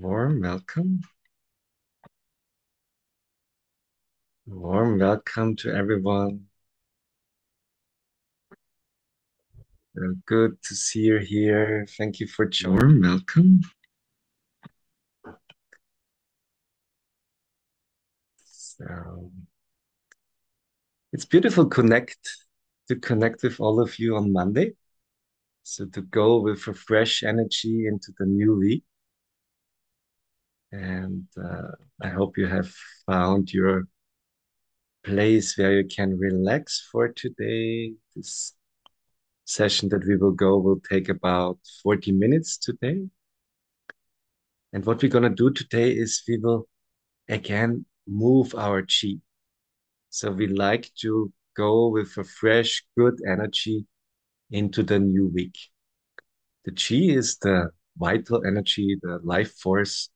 Warm welcome. Warm welcome to everyone. Good to see you here. Thank you for joining. Warm welcome. So it's beautiful to connect with all of you on Monday. So to go with a fresh energy into the new week. And I hope you have found your place where you can relax for today. This session that we will go will take about 40 minutes today. And what we're going to do today is we will again move our chi. So we like to go with a fresh, good energy into the new week. The chi is the vital energy, the life force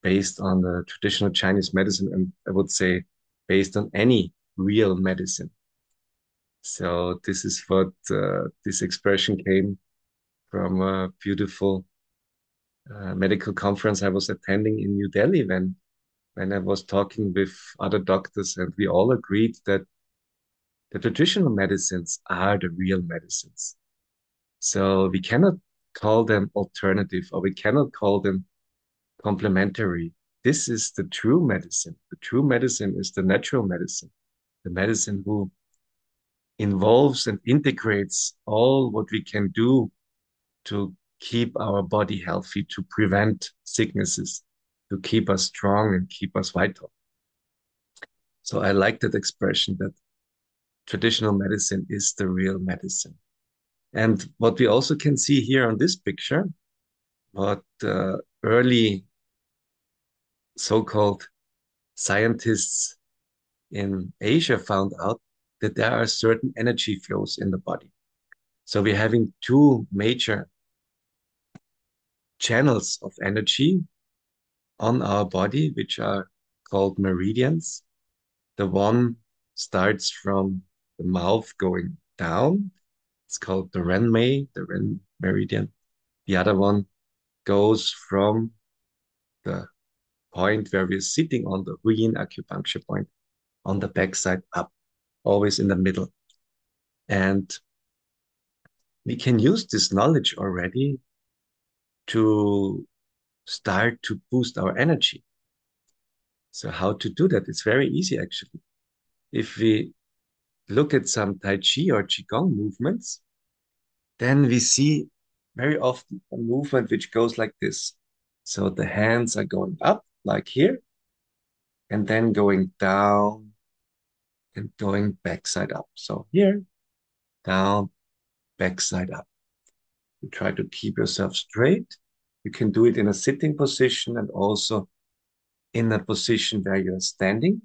based on the traditional Chinese medicine, and I would say based on any real medicine. So this is what this expression came from a beautiful medical conference I was attending in New Delhi when I was talking with other doctors, and we all agreed that the traditional medicines are the real medicines. So we cannot call them alternative, or we cannot call them complementary. This is the true medicine. The true medicine is the natural medicine, the medicine who involves and integrates all what we can do to keep our body healthy, to prevent sicknesses, to keep us strong and keep us vital. So I like that expression that traditional medicine is the real medicine. And what we also can see here on this picture, what early so-called scientists in Asia found out, that there are certain energy flows in the body. So we're having two major channels of energy on our body, which are called meridians. The one starts from the mouth going down. It's called the Ren meridian. The other one goes from the point where we're sitting on the Huyin acupuncture point on the backside up, always in the middle. And we can use this knowledge already to start to boost our energy. So how to do that? It's very easy, actually. If we look at some Tai Chi or Qi Gong movements, then we see very often a movement which goes like this. So the hands are going up, like here, and then going down and going backside up. So here, down, backside up. You try to keep yourself straight. You can do it in a sitting position and also in a position where you're standing.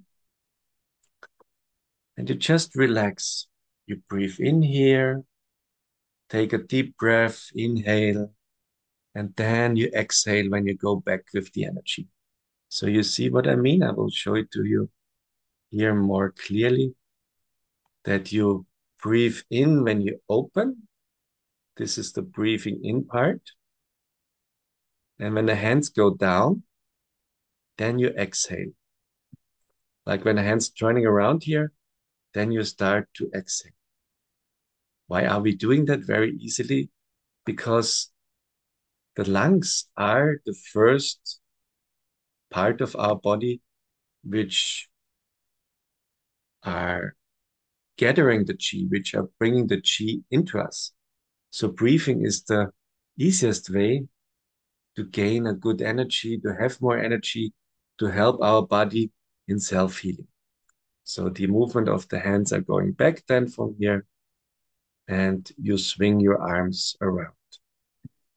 And you just relax. You breathe in here, take a deep breath, inhale, and then you exhale when you go back with the energy. So you see what I mean? I will show it to you here more clearly, that you breathe in when you open. This is the breathing in part. And when the hands go down, then you exhale. Like when the hands turning around here, then you start to exhale. Why are we doing that? Very easily, because the lungs are the first part of our body which are gathering the chi, which are bringing the chi into us. So breathing is the easiest way to gain a good energy, to have more energy, to help our body in self-healing. So the movement of the hands are going back then from here, and you swing your arms around.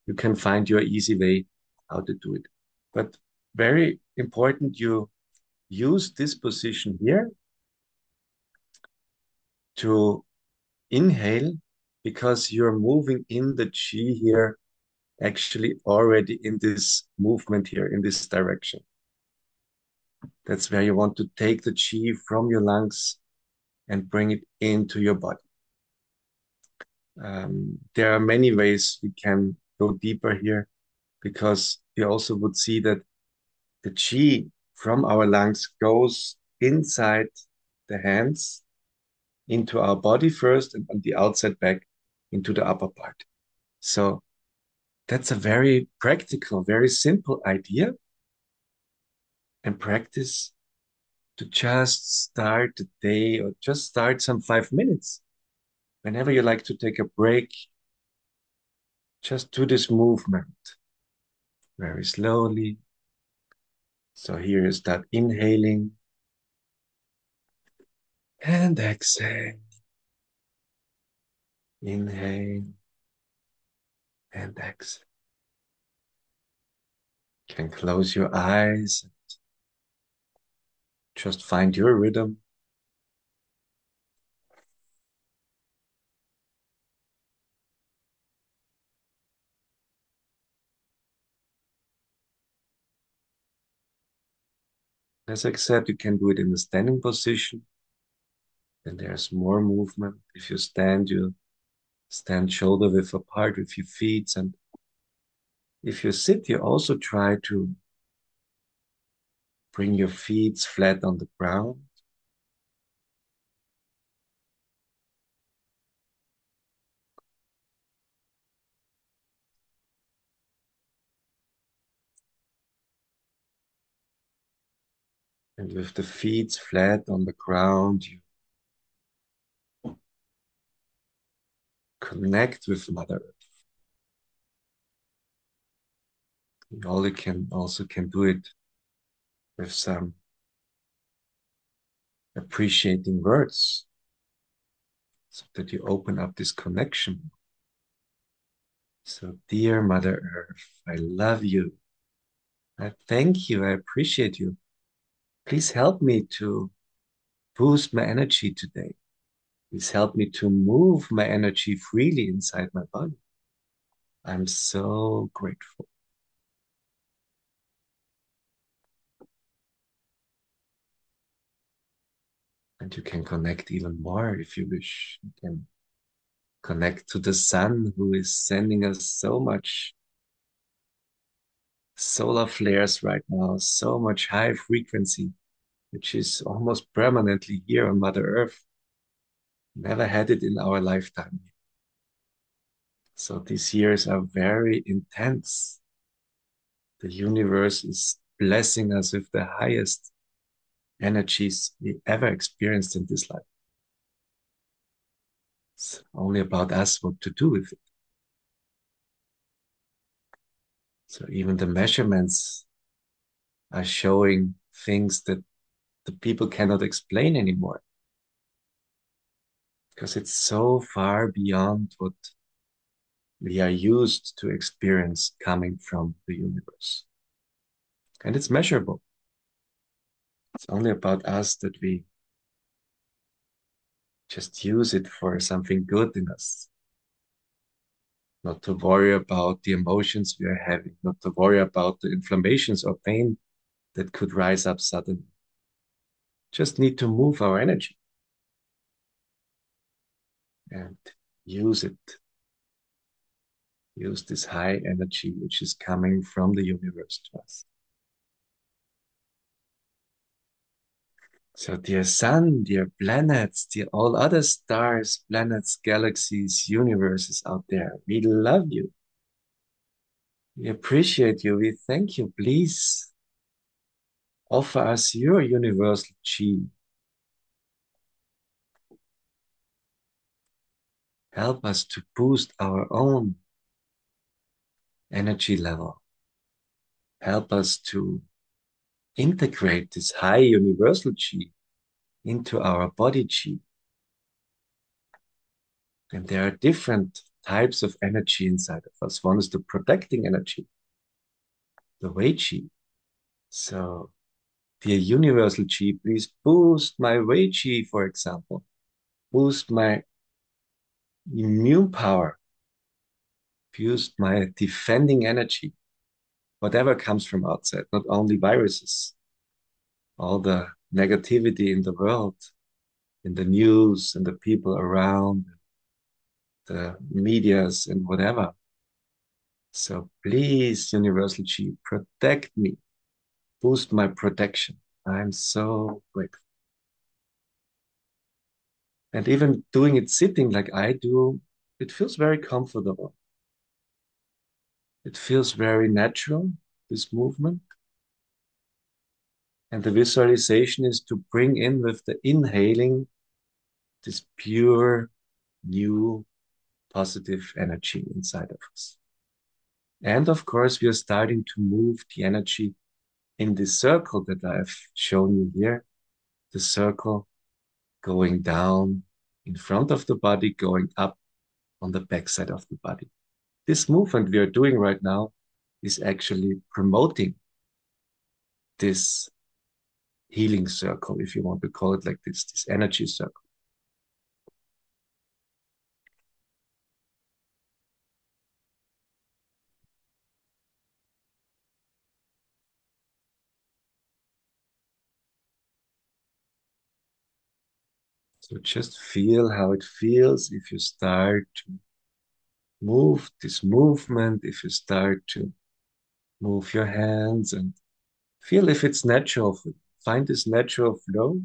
You can find your easy way how to do it. But very important, you use this position here to inhale, because you're moving in the chi here, actually already in this movement here, in this direction. That's where you want to take the chi from your lungs and bring it into your body. There are many ways we can go deeper here, because we also would see that the Qi from our lungs goes inside the hands into our body first and on the outside back into the upper part. So that's a very practical, very simple idea and practice to just start the day or just start some 5 minutes. Whenever you like to take a break, just do this movement very slowly. So here you start inhaling and exhale. Inhale and exhale. You can close your eyes and just find your rhythm. As I said, you can do it in a standing position. Then there's more movement. If you stand, you stand shoulder width apart with your feet. And if you sit, you also try to bring your feet flat on the ground. And with the feet flat on the ground, you connect with Mother Earth. You also can do it with some appreciating words so that you open up this connection. So, dear Mother Earth, I love you. I thank you. I appreciate you. Please help me to boost my energy today. Please help me to move my energy freely inside my body. I'm so grateful. And you can connect even more if you wish. You can connect to the sun who is sending us so much solar flares right now, so much high frequency, which is almost permanently here on Mother Earth. Never had it in our lifetime. So these years are very intense. The universe is blessing us with the highest energies we ever experienced in this life. It's only about us what to do with it. So even the measurements are showing things that the people cannot explain anymore because it's so far beyond what we are used to experience coming from the universe. And it's measurable. It's only about us that we just use it for something good in us. Not to worry about the emotions we are having, not to worry about the inflammations or pain that could rise up suddenly. Just need to move our energy and use it. Use this high energy which is coming from the universe to us. So dear sun, dear planets, dear all other stars, planets, galaxies, universes out there, we love you. We appreciate you. We thank you. Please offer us your universal chi. Help us to boost our own energy level. Help us to integrate this high universal chi into our body chi. And there are different types of energy inside of us. One is the protecting energy, the Wei Qi. So, dear universal Qi, please boost my Wei Qi, for example. Boost my immune power. Boost my defending energy. Whatever comes from outside, not only viruses. All the negativity in the world, in the news, and the people around, the medias, and whatever. So please, Universal Chi, protect me, boost my protection. I'm so grateful. And even doing it sitting like I do, it feels very comfortable. It feels very natural, this movement. And the visualization is to bring in with the inhaling this pure, new, positive energy inside of us. And of course, we are starting to move the energy in this circle that I've shown you here, the circle going down in front of the body, going up on the backside of the body. This movement we are doing right now is actually promoting this healing circle, if you want to call it like this energy circle. So just feel how it feels if you start to move this movement, if you start to move your hands and feel if it's natural for you. Find this natural flow.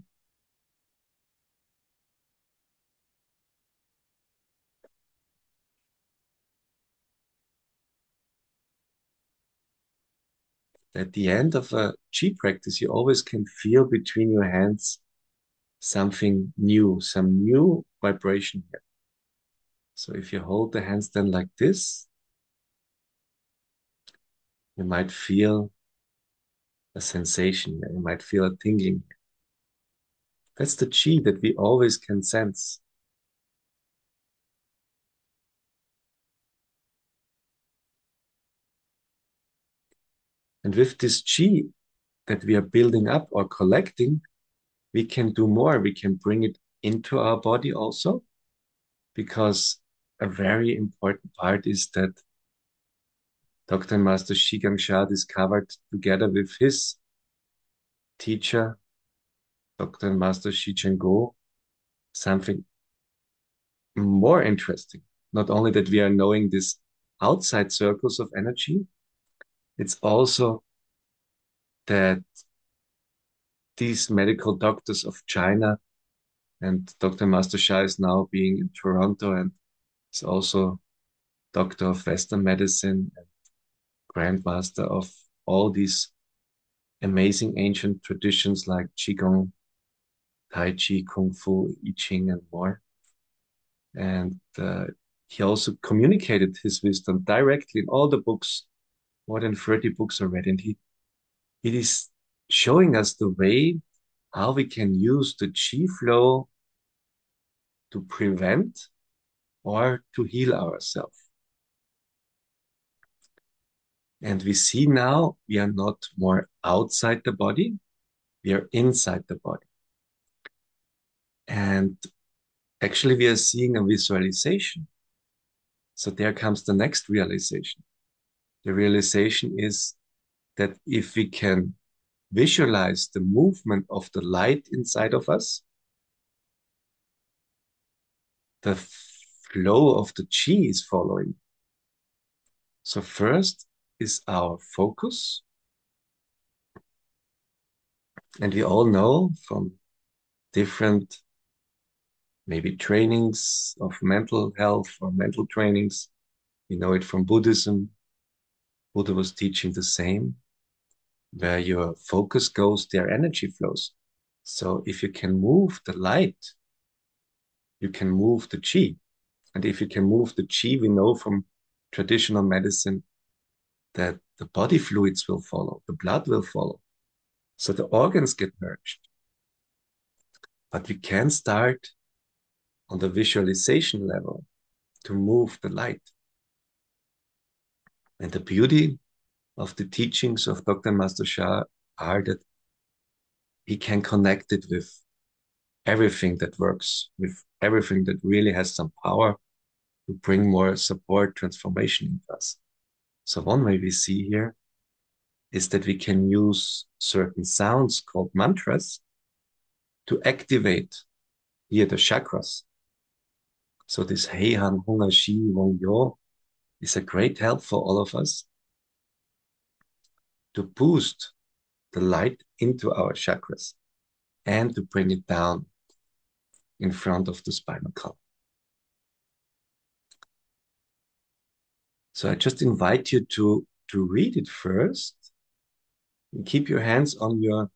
At the end of a Qi practice, you always can feel between your hands something new, some new vibration here. So if you hold the hands then like this, you might feel a sensation here. You might feel a tingling here. That's the Qi that we always can sense. And with this Qi that we are building up or collecting, we can do more. We can bring it into our body also, because a very important part is that Dr. and Master Qi Gang discovered together with his teacher, Dr. and Master Xi Go, something more interesting. Not only that we are knowing these outside circles of energy, it's also that these medical doctors of China, and Dr. Master Shah is now being in Toronto and is also doctor of Western medicine and grandmaster of all these amazing ancient traditions like Qi Gong, Tai Chi, Kung Fu, I Ching, and more. And he also communicated his wisdom directly in all the books. More than 30 books already. And he is showing us the way how we can use the Qi flow to prevent or to heal ourselves. And we see now we are not more outside the body, we are inside the body. And actually, we are seeing a visualization. So there comes the next realization. The realization is that if we can visualize the movement of the light inside of us, the flow of the Qi is following. So first is our focus. And we all know from different maybe trainings of mental health or mental trainings, we know it from Buddhism. Buddha was teaching the same. Where your focus goes, their energy flows. So if you can move the light, you can move the Qi. And if you can move the Qi, we know from traditional medicine that the body fluids will follow, the blood will follow. So the organs get nourished. But we can start on the visualization level to move the light. And the beauty of the teachings of Dr. Master Shah are that he can connect it with everything that works, with everything that really has some power to bring more support, transformation in us. So one way we see here is that we can use certain sounds called mantras to activate here the chakras. So this Hei Han Hunga Shi Wong Yo, is a great help for all of us to boost the light into our chakras and to bring it down in front of the spinal column. So I just invite you to read it first and keep your hands on your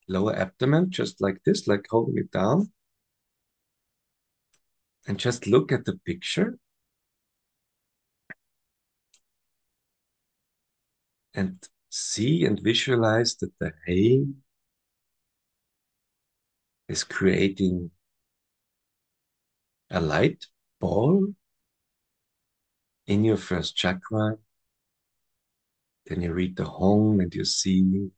lower abdomen, just like this, like holding it down. And just look at the picture and see and visualize that the hay is creating a light ball in your first chakra. Then you read the home and you see,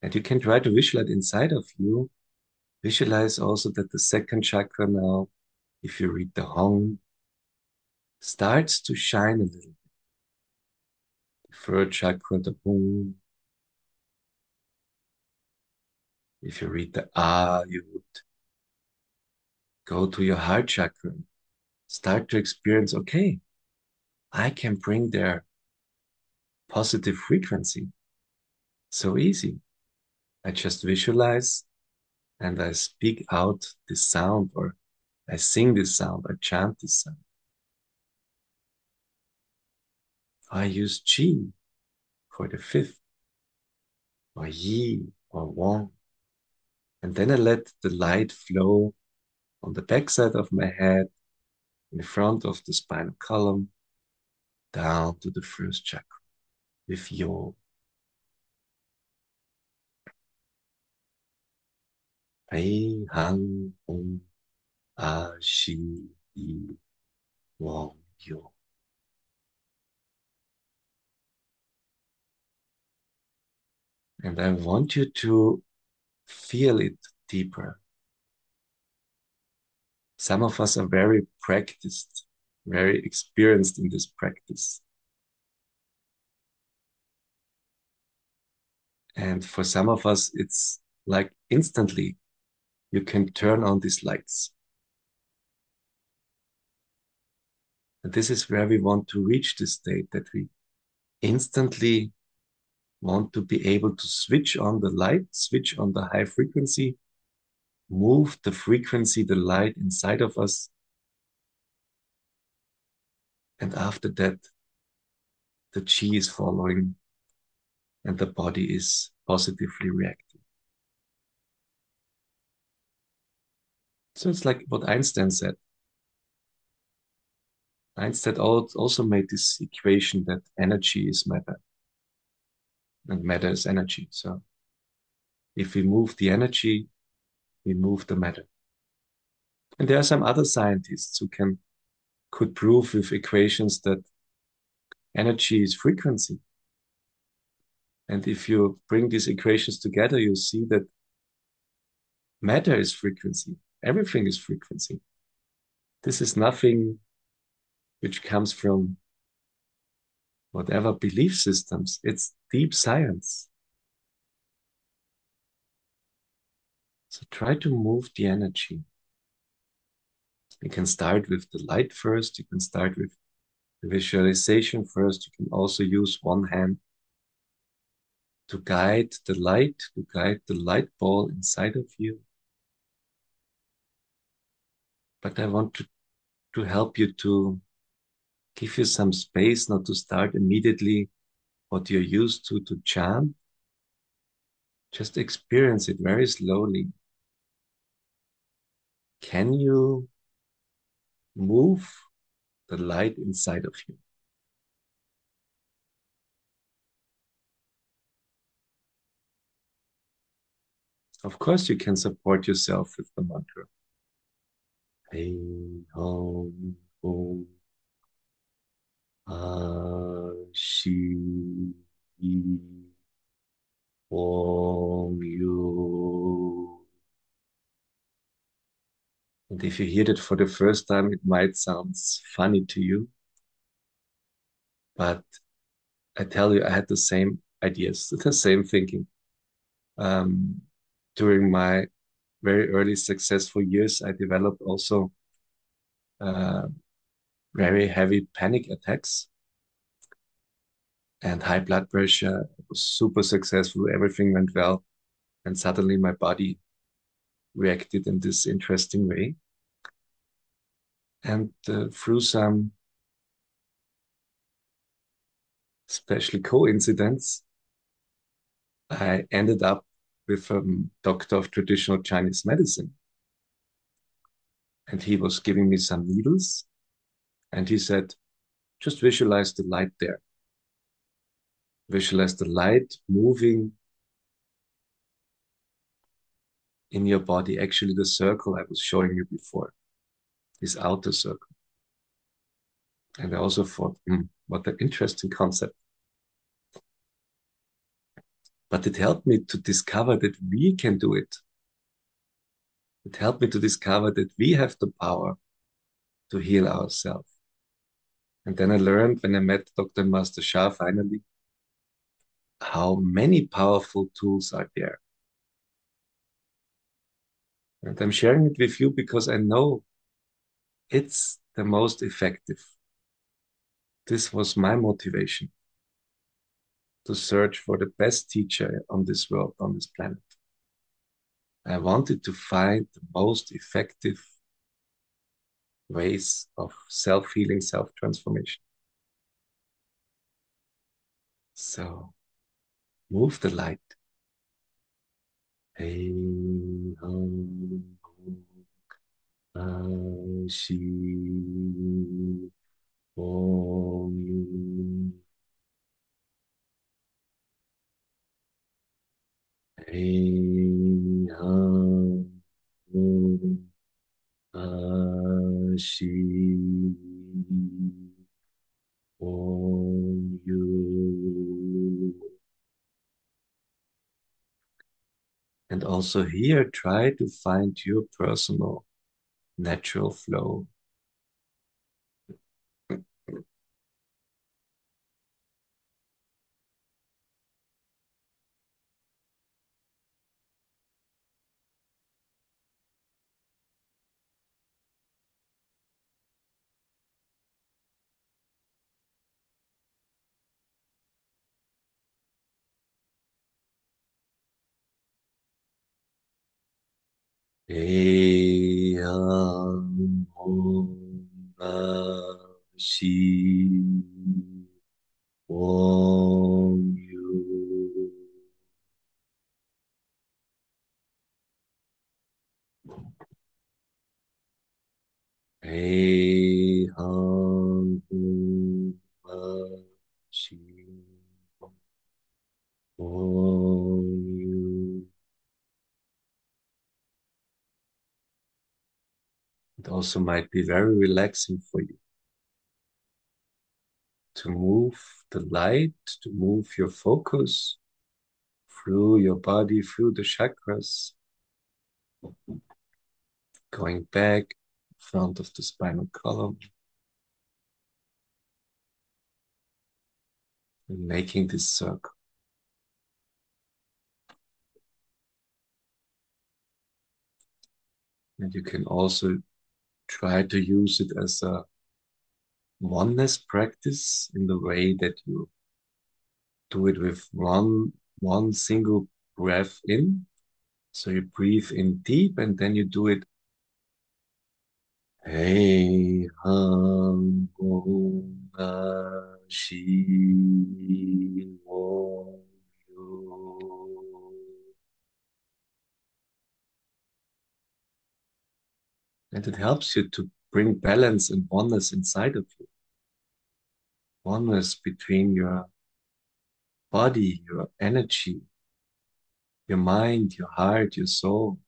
and you can try to visualize inside of you. Visualize also that the second chakra now, if you read the home, starts to shine a little. The third chakra, the home. If you read the you would go to your heart chakra. Start to experience, okay, I can bring their positive frequency. So easy. I just visualize and I speak out this sound, or I sing this sound, I chant this sound. I use Qi for the fifth, or Yi, or Wang. And then I let the light flow on the backside of my head, in front of the spinal column, down to the first chakra with Yo. Pei, Han, Hong, Shi, Yi, Wang, Yo. And I want you to feel it deeper. Some of us are very practiced, very experienced in this practice. And for some of us, it's like instantly you can turn on these lights. And this is where we want to reach this state, that we instantly want to be able to switch on the light, switch on the high frequency, move the frequency, the light inside of us. And after that, the Qi is following and the body is positively reacting. So it's like what Einstein said. Einstein also made this equation that energy is matter and matter is energy. So if we move the energy, we move the matter. And there are some other scientists who could prove with equations that energy is frequency. And if you bring these equations together, you see that matter is frequency. Everything is frequency. This is nothing which comes from whatever belief systems. It's deep science. So try to move the energy. You can start with the light first. You can start with the visualization first. You can also use one hand to guide the light ball inside of you. But I want to help you, to give you some space, not to start immediately what you're used to chant. Just experience it very slowly. Can you move the light inside of you? Of course, you can support yourself with the mantra. Hey, home, home, she, Om, you. And if you hear that for the first time, it might sound funny to you, but I tell you, I had the same ideas, the same thinking. Um, During my very early successful years, I developed also uh, very heavy panic attacks and high blood pressure. I was super successful. Everything went well. And suddenly my body reacted in this interesting way. And through some special coincidence, I ended up with a doctor of traditional Chinese medicine. And he was giving me some needles. And he said, just visualize the light there. Visualize the light moving in your body. Actually, the circle I was showing you before, this outer circle. And I also thought, what an interesting concept. But it helped me to discover that we can do it. It helped me to discover that we have the power to heal ourselves. And then I learned when I met Dr. Master Shah finally, how many powerful tools are there. And I'm sharing it with you because I know it's the most effective. This was my motivation to search for the best teacher on this world, on this planet. I wanted to find the most effective ways of self-healing, self-transformation. So move the light. Hey, hum, shi, om. Hey, hum, shi, om, you. And also here, try to find your personal natural flow. Eyam Shi Om Yu. Eyam Shi Om Yu. It also might be very relaxing for you to move the light, to move your focus through your body, through the chakras, going back in front of the spinal column, and making this circle. And you can also try to use it as a oneness practice in the way that you do it with one single breath in. So you breathe in deep and then you do it. Hey, hum, om, shi, om, yo. And it helps you to bring balance and oneness inside of you. Oneness between your body, your energy, your mind, your heart, your soul.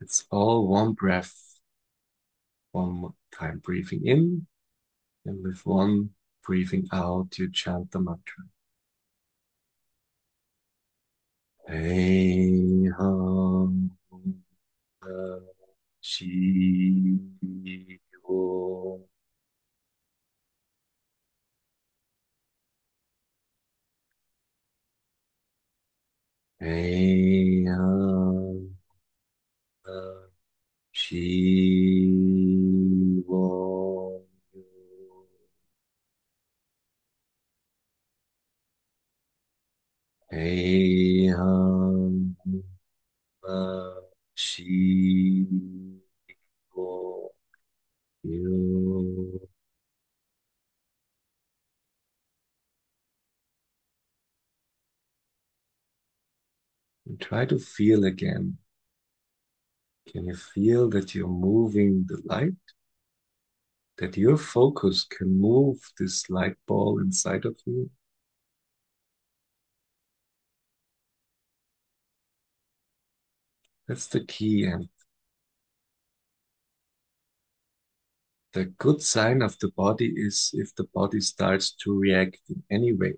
It's all one breath, one more time breathing in, and with one breathing out, you chant the mantra. Hey, hum, shi, ho. Hey, hum, shi, ho. Hey, Qi Gong, you. And try to feel again. Can you feel that you're moving the light? That your focus can move this light ball inside of you? That's the key. And the good sign of the body is if the body starts to react in any way,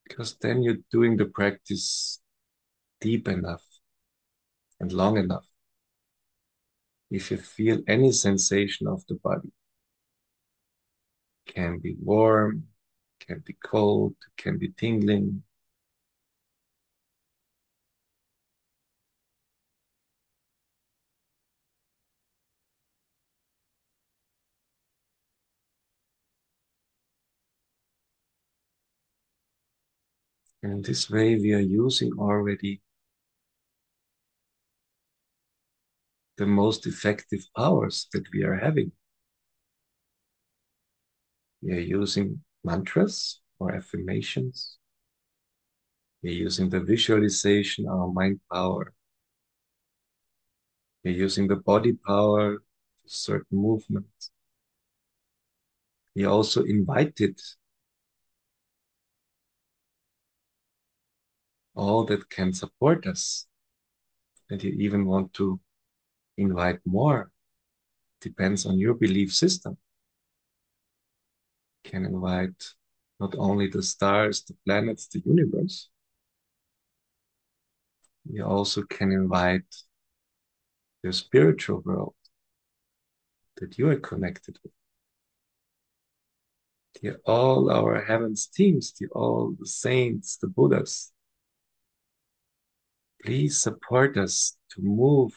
because then you're doing the practice deep enough and long enough. If you feel any sensation of the body, can be warm, can be cold, can be tingling, and in this way we are using already the most effective powers that we are having. We are using mantras or affirmations. We're using the visualization, our mind power. We're using the body power, certain movements. We also invited all that can support us. And you even want to invite more. Depends on your belief system. You can invite not only the stars, the planets, the universe. You also can invite the spiritual world that you are connected with. All our heavens teams, all the saints, the Buddhas. Please support us to move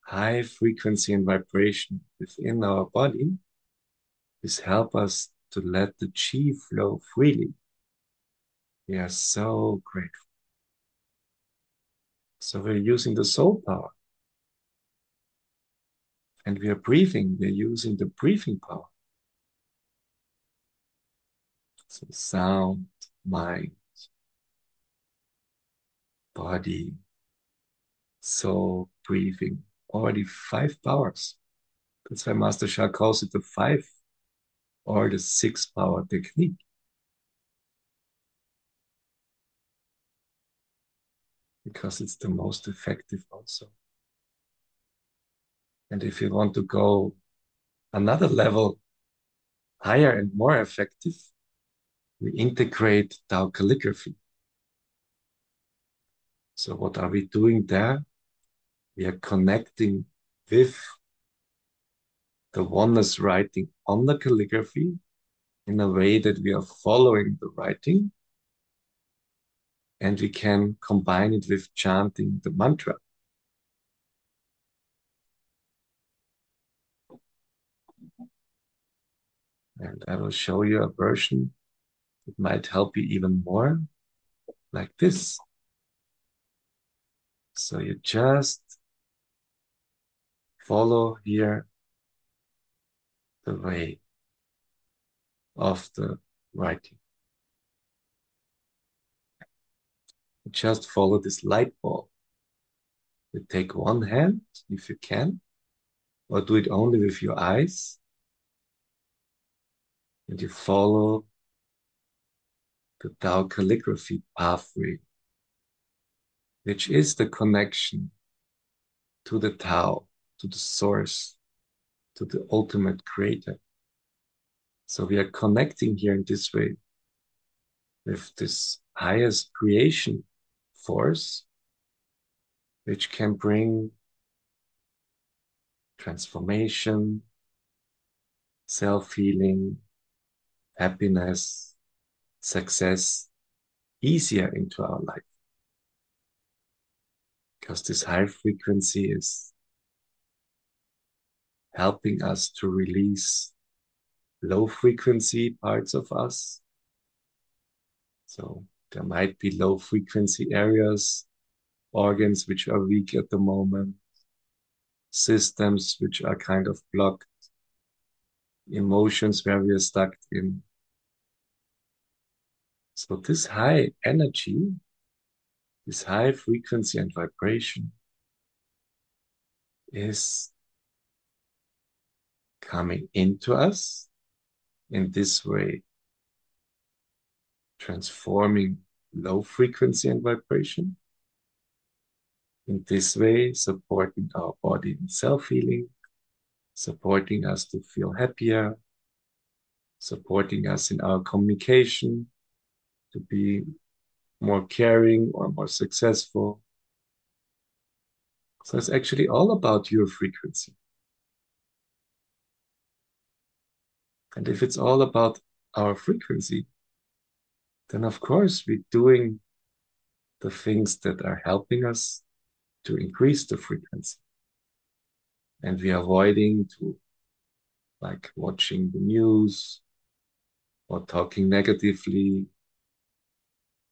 high frequency and vibration within our body. Please help us to let the Qi flow freely. We are so grateful. So we're using the soul power. And we are breathing. We're using the breathing power. So sound, mind, body, soul, breathing. Already 5 powers. That's why Master Sha calls it the 5 or the 6 power technique. Because it's the most effective also. And if you want to go another level higher and more effective, we integrate Tao Kalligrafie. So what are we doing there? We are connecting with the oneness writing on the calligraphy in a way that we are following the writing, and we can combine it with chanting the mantra. And I will show you a version that might help you even more, like this. So you just follow here the way of the writing. You just follow this light ball. You take one hand, if you can, or do it only with your eyes, and you follow the Tao calligraphy pathway, which is the connection to the Tao, to the source, to the ultimate creator. So we are connecting here in this way with this highest creation force, which can bring transformation, self-healing, happiness, success easier into our life. Because this high frequency is helping us to release low frequency parts of us. So there might be low frequency areas, organs which are weak at the moment, systems which are kind of blocked, emotions where we are stuck in. So this high energy, this high frequency and vibration is coming into us in this way, transforming low frequency and vibration. In this way, supporting our body in self-healing, supporting us to feel happier, supporting us in our communication, to be more caring or more successful. So it's actually all about your frequency. And if it's all about our frequency, then of course we're doing the things that are helping us to increase the frequency. And we're avoiding to like watching the news or talking negatively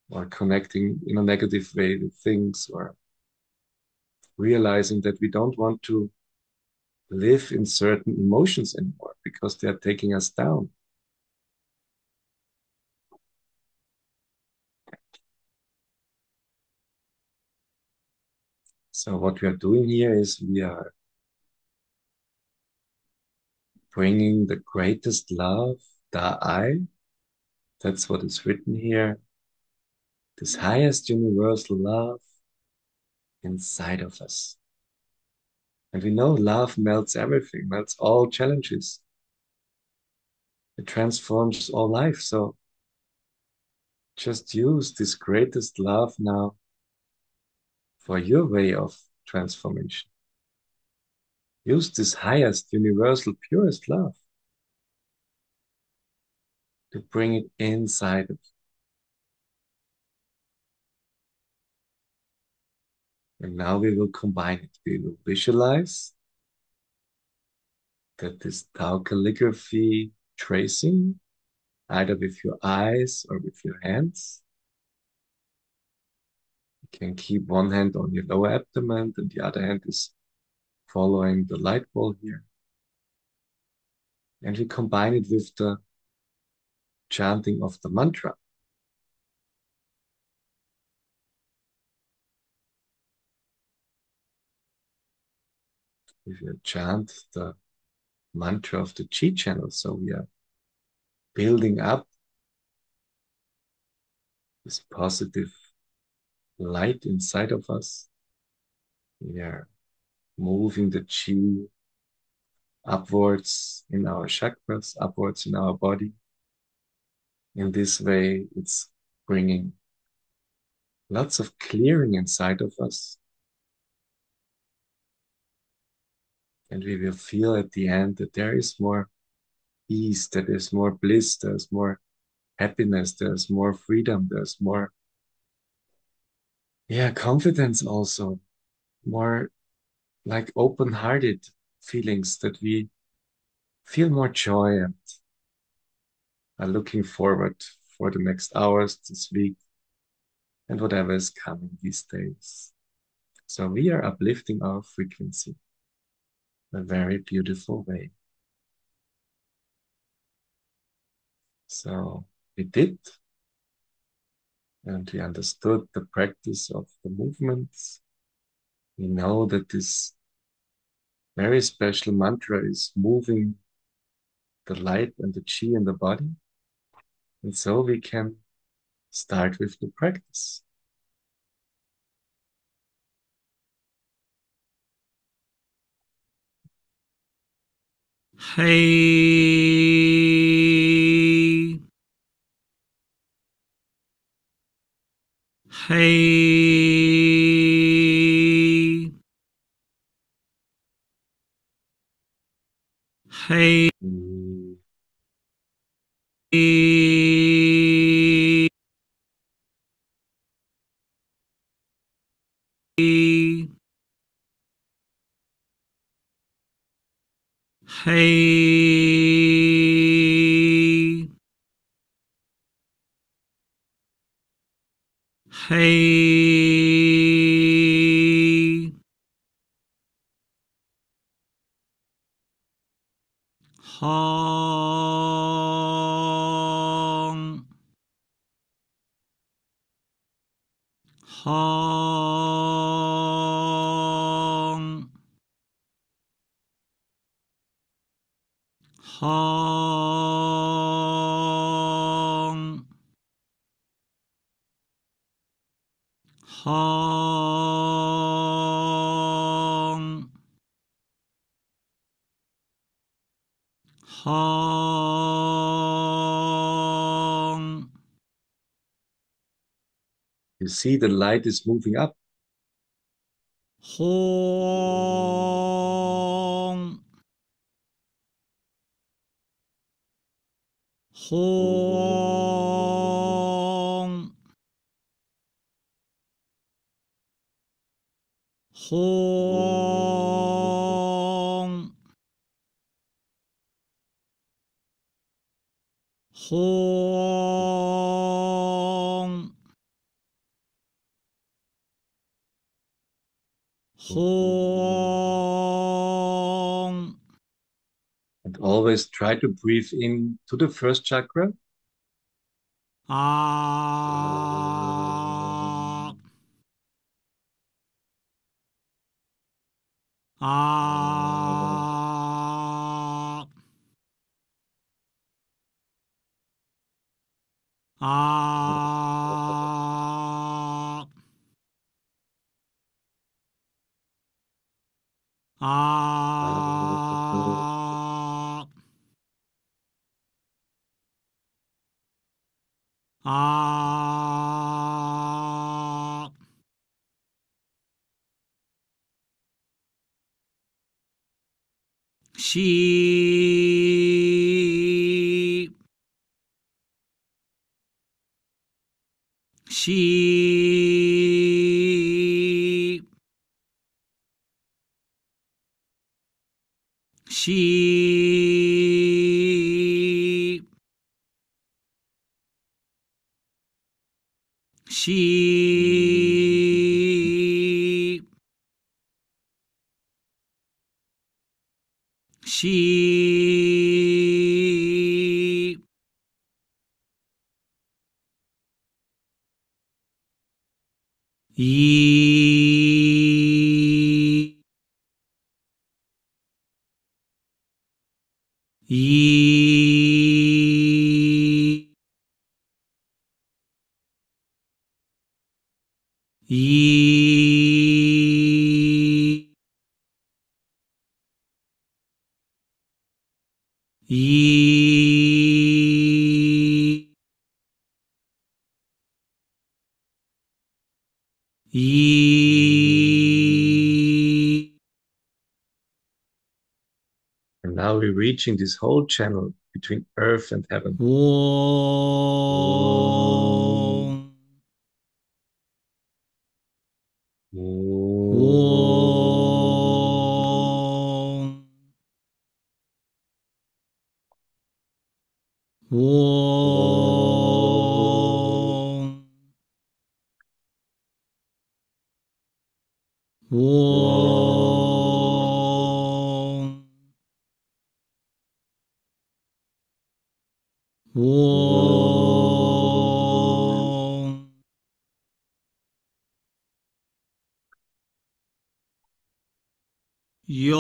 or connecting in a negative way with things or realizing that we don't want to live in certain emotions anymore because they are taking us down. So what we are doing here is we are bringing the greatest love, Da that's what is written here, this highest universal love inside of us. And we know love melts everything, melts all challenges. It transforms all life. So just use this greatest love now for your way of transformation. Use this highest, universal, purest love to bring it inside of you. And now we will combine it. We will visualize that this Tao calligraphy tracing, either with your eyes or with your hands. You can keep one hand on your lower abdomen and the other hand is following the light ball here. And we combine it with the chanting of the mantra. If you chant the mantra of the Qi channel, so we are building up this positive light inside of us. We are moving the Qi upwards in our chakras, upwards in our body. In this way, it's bringing lots of clearing inside of us. And we will feel at the end that there is more ease, that there's more bliss, there's more happiness, there's more freedom, there's more, confidence also, more like open-hearted feelings that we feel more joy and are looking forward for the next hours, this week, and whatever is coming these days. So we are uplifting our frequency in a very beautiful way. So we did, and we understood the practice of the movements. We know that this very special mantra is moving the light and the Qi in the body. And so we can start with the practice. Hey, hey, hey, Mm. hey. 嘿，夯，夯，夯，夯，夯。You see the light is moving up. 轰，轰，轰，轰，轰。And always try to breathe in to the first chakra. 啊啊啊啊啊！吸吸吸吸吸，一，一，一，一，一。And now we're reaching this whole channel between earth and heaven. 嗡，嗡，嗡，嗡，嗡，有，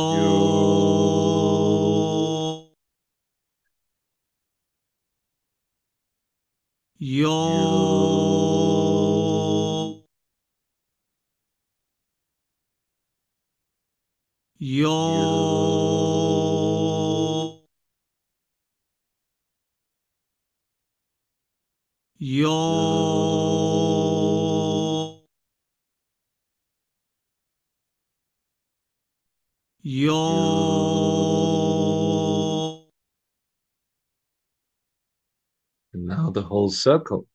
有，有，有，有。And now the whole circle.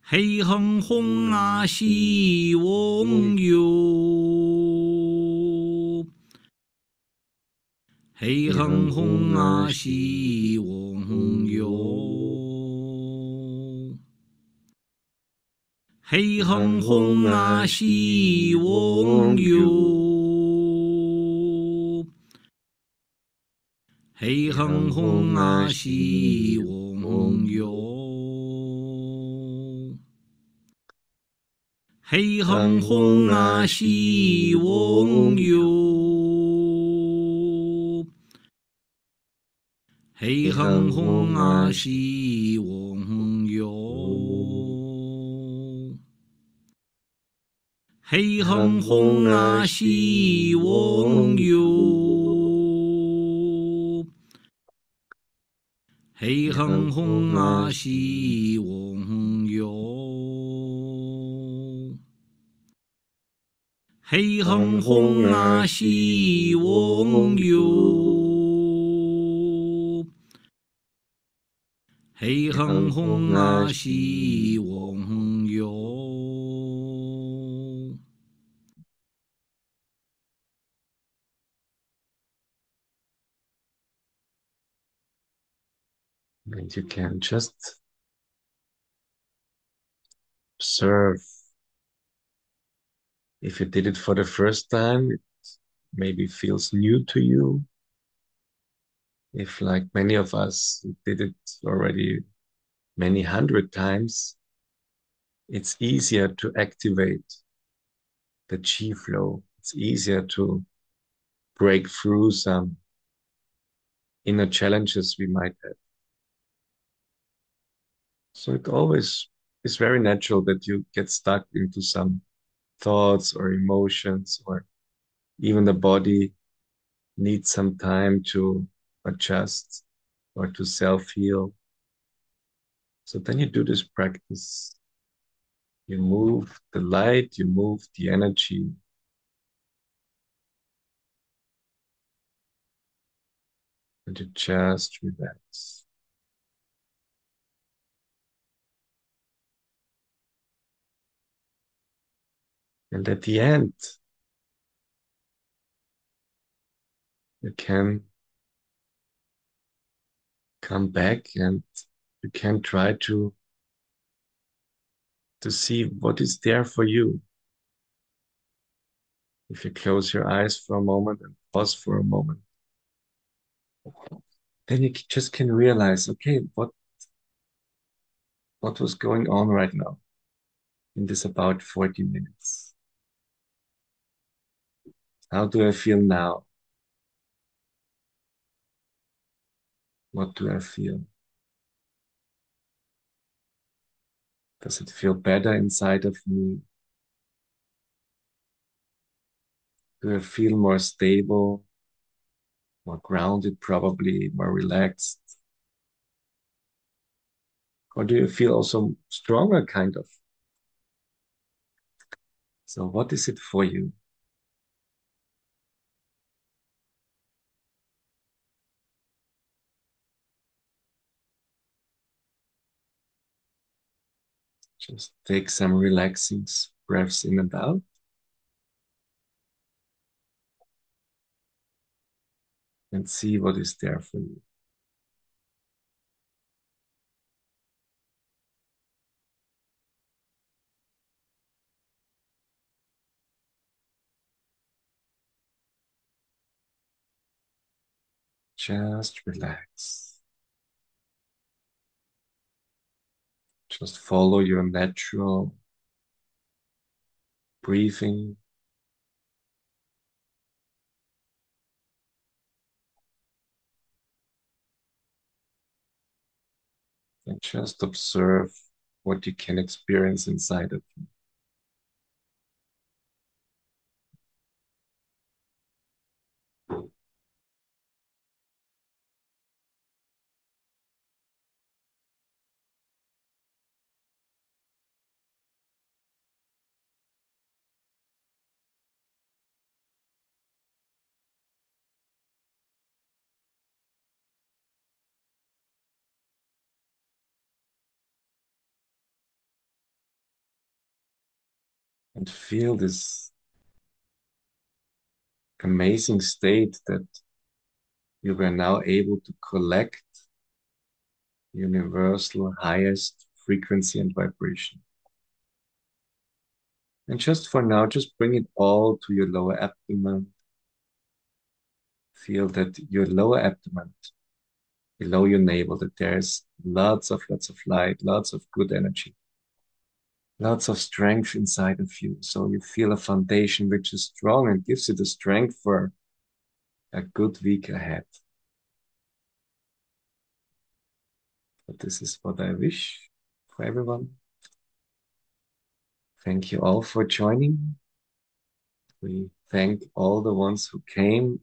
黑哼哼啊，西翁哟，黑哼哼啊，西翁哟。Hei hong hong hong a xi xi wong wong yu. yu. Hei hong hong Hong a xi xi wong wong yu. yu. Hei hong Hong hong a xi xi wong wong yu. yu. Hei hong hong Hong a xi wong yu. yu. Hei hong Hong hong a xi xi wong wong yu. yu. Hei hong Hong hong a xi xi. wong yu. Hei hong Hong hong a xi xi wong wong yu. yu. Hei hong Hong hong a xi xi wong yu. and you can just observe. If you did it for the first time, it maybe feels new to you. If, like many of us who did it already many hundred times, it's easier to activate the Qi flow. It's easier to break through some inner challenges we might have. So it always is very natural that you get stuck into some thoughts or emotions, or even the body needs some time to adjust or to self-heal. So then you do this practice. You move the light, you move the energy, and you just relax. And at the end, you can come back and you can try to see what is there for you. If you close your eyes for a moment and pause for a moment, then you just can realize, okay, what was going on right now in this about 40 minutes? How do I feel now? What do I feel? Does it feel better inside of me? Do I feel more stable, more grounded, probably more relaxed? Or do you feel also stronger, kind of? So, what is it for you? Just take some relaxing breaths in and out, and see what is there for you. Just relax. Just follow your natural breathing and just observe what you can experience inside of you. And feel this amazing state that you were now able to collect universal highest frequency and vibration. And just for now, just bring it all to your lower abdomen. Feel that your lower abdomen, below your navel, that there's lots of light, lots of good energy, lots of strength inside of you. So you feel a foundation which is strong and gives you the strength for a good week ahead. But this is what I wish for everyone. Thank you all for joining. We thank all the ones who came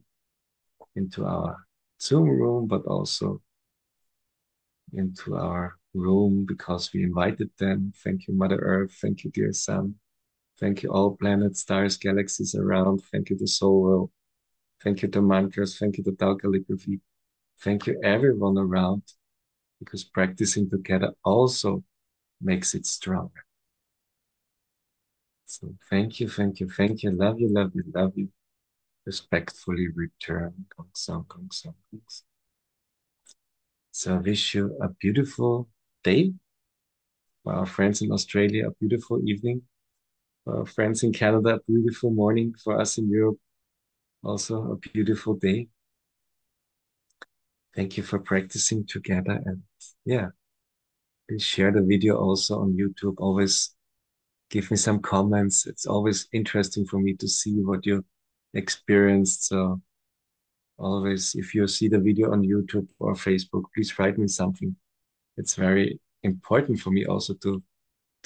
into our Zoom room, but also into our room because we invited them. Thank you, Mother Earth. Thank you, dear Sun. Thank you, all planets, stars, galaxies around. Thank you, the soul world. Thank you, the mantras. Thank you, the Tao Kalligrafie. Thank you, everyone around, because practicing together also makes it stronger. So thank you, thank you, thank you. Love you, love you, love you. Respectfully return. Gong song, gong song, gong song. So I wish you a beautiful day. For our friends in Australia, a beautiful evening. For our friends in Canada, a beautiful morning. For us in Europe, also a beautiful day. Thank you for practicing together. And yeah, please share the video also on YouTube. Always give me some comments. It's always interesting for me to see what you experienced. So always, if you see the video on YouTube or Facebook, please write me something. It's very important for me also to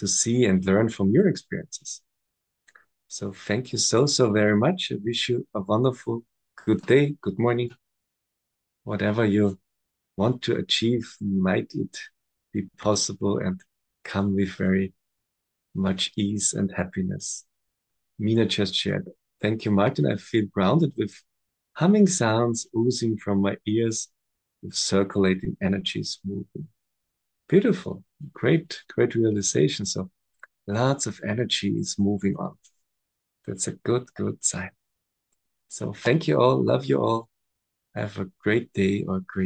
see and learn from your experiences. So thank you so very much. I wish you a wonderful good day, good morning, whatever you want to achieve, might it be possible and come with very much ease and happiness. Mina just shared. Thank you, Martin. I feel grounded with humming sounds oozing from my ears, with circulating energies moving. Beautiful. Great, great realization. So lots of energy is moving on. That's a good sign. So thank you all. Love you all. Have a great day or great